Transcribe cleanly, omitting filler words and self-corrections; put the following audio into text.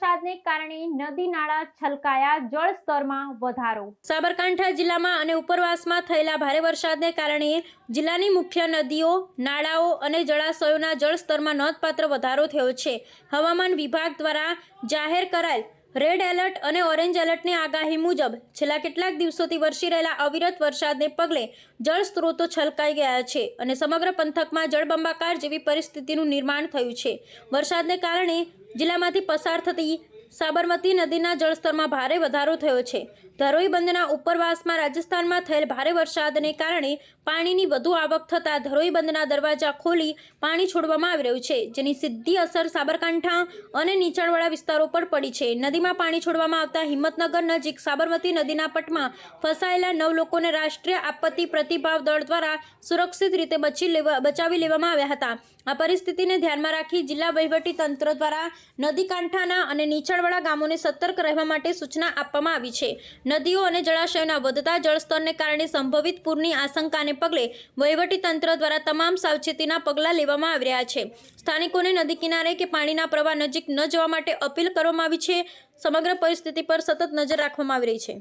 વરસાદને કારણે નદી નાળા છલકાયા, જળસ્તરમાં વધારો। સાબરકાંઠા જિલ્લામાં અને ઉપરવાસમાં થયેલા ભારે વરસાદને કારણે જિલ્લાની મુખ્ય નદીઓ, નાળાઓ અને જળાશયોના જળસ્તરમાં નોંધપાત્ર વધારો થયો છે। હવામાન વિભાગ દ્વારા જાહેર કરાયેલ રેડ એલર્ટ અને ઓરેન્જ એલર્ટની આગાહી મુજબ છેલ્લા કેટલાક દિવસોથી વરસી રહેલા અવિરત વરસાદને પગલે જળસ્ત્રોતો છલકાઈ ગયા છે અને સમગ્ર પંથકમાં જળબંબાકાર જેવી પરિસ્થિતિનું નિર્માણ થયું છે। વરસાદને કારણે જિલ્લામાંથી પસાર થતી સાબરમતી નદીના જળસ્તરમાં ભારે વધારો થયો છે। ધરોઈ બંધના ઉપરવાસમાં રાજસ્થાનમાં થયેલ ભારે વરસાદને કારણે પાણીની વધુ આવક થતાં ધરોઈ બંધના દરવાજા ખોલી પાણી છોડવામાં આવી રહ્યું છે, જેની સીધી અસર સાબરકાંઠા અને નીચાણવાળા વિસ્તારો પર પડી છે। નદીમાં પાણી છોડવામાં આવતા હિંમતનગર નજીક સાબરમતી નદીના પટમાં ફસાયેલા 9 લોકોને રાષ્ટ્રીય આપત્તિ પ્રતિભાવ દળ દ્વારા સુરક્ષિત રીતે બચાવી લેવામાં આવ્યા હતા। આ પરિસ્થિતિને ધ્યાનમાં રાખી જિલ્લા વહીવટી તંત્ર દ્વારા નદી કાંઠાના અને નીચાણવાળા ગામોને સતર્ક રહેવા માટે સૂચના આપવામાં આવી છે। નદીઓ અને જળાશયોના વધતા જળસ્તરને કારણે સંભવિત પૂરની આશંકાને પગલે વહીવટી તંત્ર દ્વારા તમામ સાવચેતીના પગલાં લેવામાં આવી રહ્યા છે। સ્થાનિકોને નદી કિનારે કે પાણીના પ્રવાહ નજીક ન જવા માટે અપીલ કરવામાં આવી છે। સમગ્ર પરિસ્થિતિ પર સતત નજર રાખવામાં આવી રહી છે।